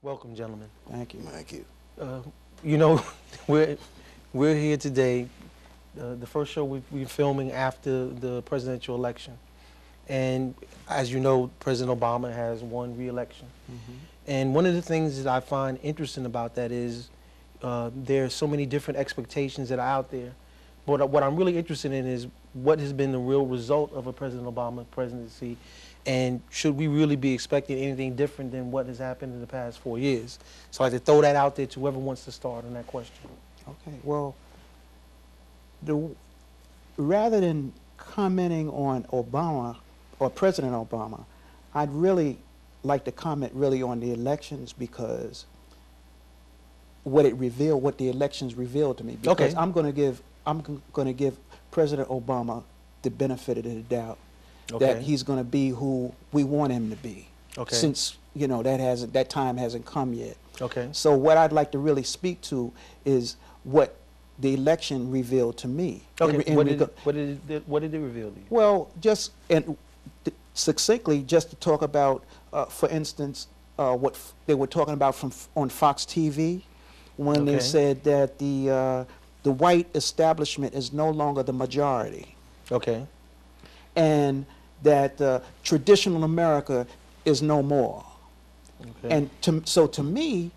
Welcome, gentlemen. Thank you. Thank you. Uh, you know, we're we're here today. The first show we're filming after the presidential election, and as you know, President Obama has won re-election. And one of the things that I find interesting about that is there are so many different expectations that are out there. But what I'm really interested in is what has been the real result of a President Obama presidency, and should we really be expecting anything different than what has happened in the past 4 years? So I like to throw that out there to whoever wants to start on that question. Okay. Well, rather than commenting on Obama or President Obama, I'd really like to comment really on the elections because what the elections revealed to me. Because Okay. I'm going to give President Obama the benefit of the doubt that Okay. he's going to be who we want him to be. Okay. Since that time hasn't come yet. Okay. So what I'd like to really speak to is what the election revealed to me. Okay. What did it reveal to you? Well, just succinctly, just to talk about, for instance, what they were talking about on Fox TV when they Okay. said that the white establishment is no longer the majority, Okay. and that traditional America is no more. Okay. And so to me,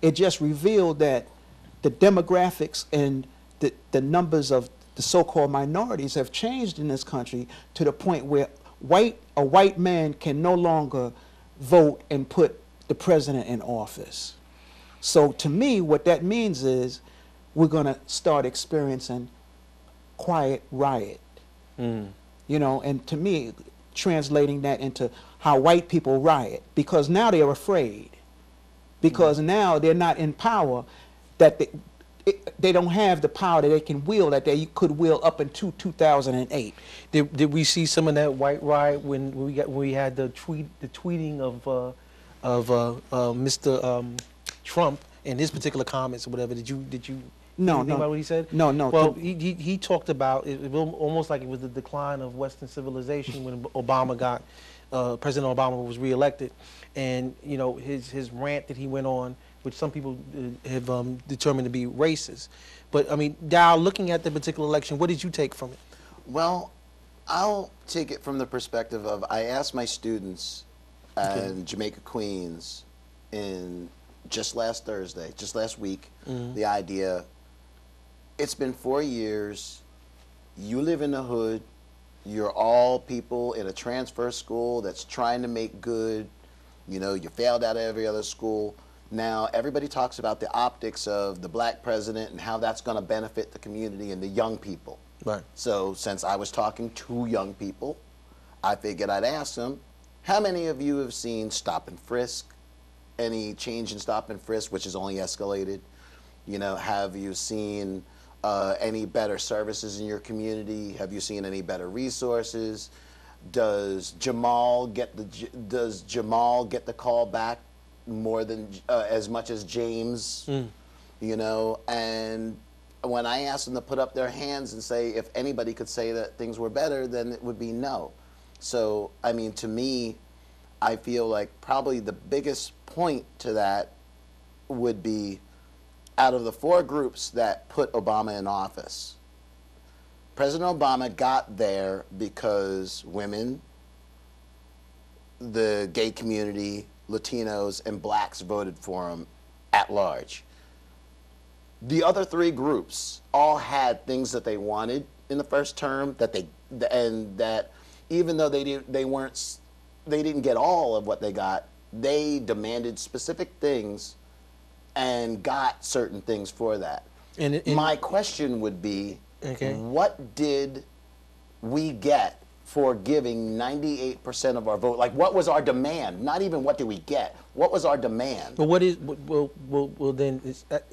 it just revealed that the demographics and the numbers of the so-called minorities have changed in this country to the point where a white man can no longer vote and put the president in office. So to me, what that means is we're going to start experiencing quiet riot. You know, and to me, translating that into how white people riot, because now they're afraid, because now they're not in power, that they don't have the power that they can wield that they could wield up until 2008. Did we see some of that white riot when we had the tweeting of Mr. Trump and his particular comments or whatever? Did you No, think no. about what he said? No, no. Well, he talked about it was almost like it was the decline of Western civilization when President Obama was reelected, and you know his rant that he went on, which some people have determined to be racist. But I mean, Darryl, looking at the particular election, what did you take from it? Well, I'll take it from the perspective of I asked my students in Jamaica, Queens, just last week, the idea. It's been 4 years. You live in the hood. You're all people in a transfer school that's trying to make good. You know, you failed out of every other school. Now, everybody talks about the optics of the black president and how that's going to benefit the community and the young people. Right. So, since I was talking to young people, I figured I'd ask them, how many of you have seen stop and frisk? Any change in stop and frisk, which has only escalated? You know, have you seen any better services in your community? Have you seen any better resources? Does Jamal get the call back more than as much as James? You know, and when I asked them to put up their hands and say if anybody could say that things were better, then it would be no. So, I mean, to me, I feel like probably the biggest point to that would be out of the four groups that put Obama in office, President Obama got there because women, the gay community, Latinos, and blacks voted for him at large. The other three groups all had things that they wanted in the first term that even though they didn't get all of what they got, they demanded specific things and got certain things for that. And my question would be, what did we get for giving 98% of our vote? Like, what was our demand? Not even what did we get. What was our demand? But then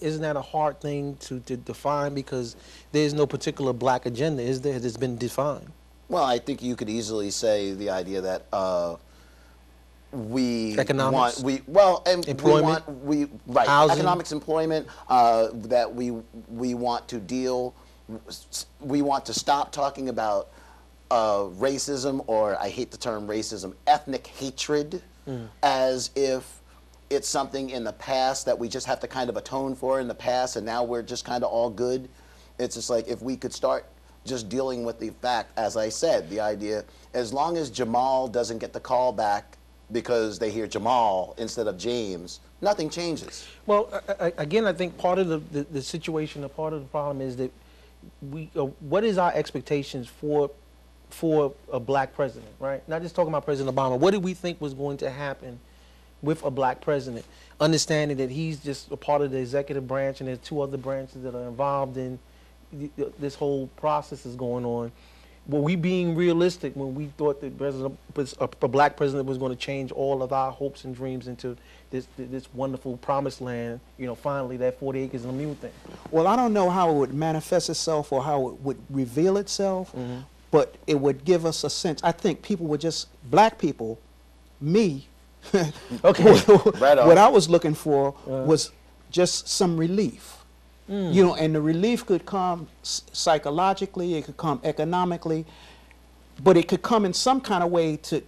isn't that a hard thing to define, because there's no particular black agenda, is there? That's been defined. Well, I think you could easily say the idea that economics, employment, housing. economics, employment, that we want to stop talking about racism, or I hate the term racism, ethnic hatred, as if it's something in the past that we just have to kind of atone for in the past, and now we're just kind of all good. It's just like if we could start just dealing with the fact, as I said, the idea, as long as Jamal doesn't get the call back because they hear Jamal instead of James, nothing changes. Well, again, I think part of the situation, a part of the problem is that what is our expectations for a black president, right? Not just talking about President Obama. What did we think was going to happen with a black president? Understanding that he's just a part of the executive branch and there's 2 other branches that are involved in this whole process is going on. Were we being realistic when we thought that a black president was going to change all of our hopes and dreams into this wonderful promised land, you know, finally that 40 acres and a mule thing? Well, I don't know how it would manifest itself or how it would reveal itself, but it would give us a sense. I think people would just, black people, me, Okay. Right on. what I was looking for was just some relief. You know, and the relief could come psychologically, it could come economically, but it could come in some kind of way to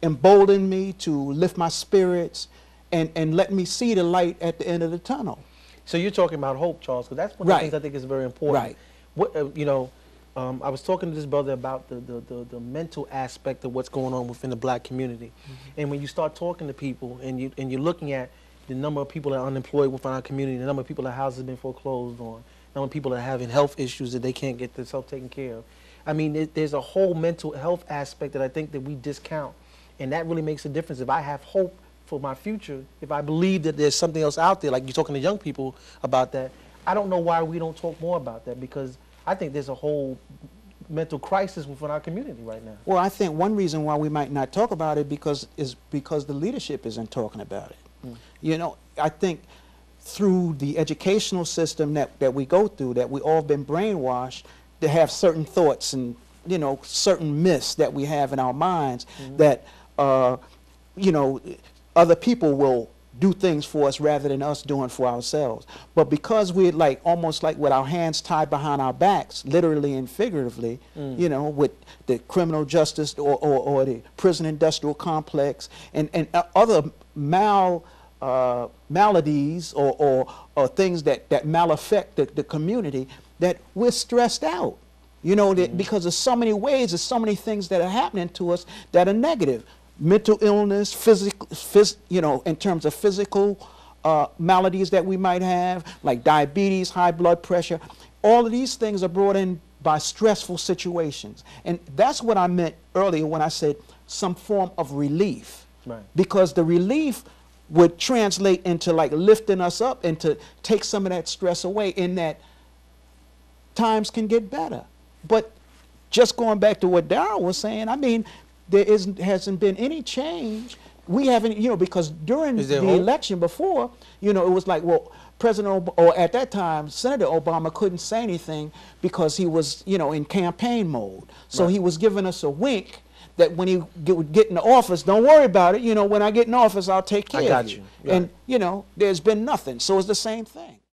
embolden me, to lift my spirits, and let me see the light at the end of the tunnel. So you're talking about hope, Charles, because that's one of the things I think is very important. Right. What, you know, I was talking to this brother about the mental aspect of what's going on within the black community. And when you start talking to people and you're looking at the number of people that are unemployed within our community, the number of people that houses have been foreclosed on, the number of people that are having health issues that they can't get themselves taken care of. I mean, there's a whole mental health aspect that I think that we discount. And that really makes a difference. If I have hope for my future, if I believe that there's something else out there, like you're talking to young people about that, I don't know why we don't talk more about that, because I think there's a whole mental crisis within our community right now. Well, I think one reason why we might not talk about it is because the leadership isn't talking about it. You know, I think through the educational system that we go through, that we all been brainwashed to have certain thoughts and, you know, certain myths that we have in our minds that, you know, other people will do things for us rather than us doing for ourselves. But because we're like almost like with our hands tied behind our backs, literally and figuratively, you know, with the criminal justice or the prison industrial complex and other maladies or things that malaffect the community, that we're stressed out. You know, that because there's so many ways, there's so many things that are happening to us that are negative. Mental illness, you know, in terms of physical maladies that we might have, like diabetes, high blood pressure. All of these things are brought in by stressful situations. And that's what I meant earlier when I said some form of relief. Right. Because the relief would translate into like lifting us up and to take some of that stress away, in that times can get better. But just going back to what Darryl was saying, I mean, there hasn't been any change. We haven't, you know, because during the election before, you know, it was like, well, or at that time, Senator Obama couldn't say anything because he was, you know, in campaign mode. So he was giving us a wink that when he would get in the office, don't worry about it. You know, when I get in office, I'll take care of you. Yeah. And, you know, there's been nothing. So it's the same thing.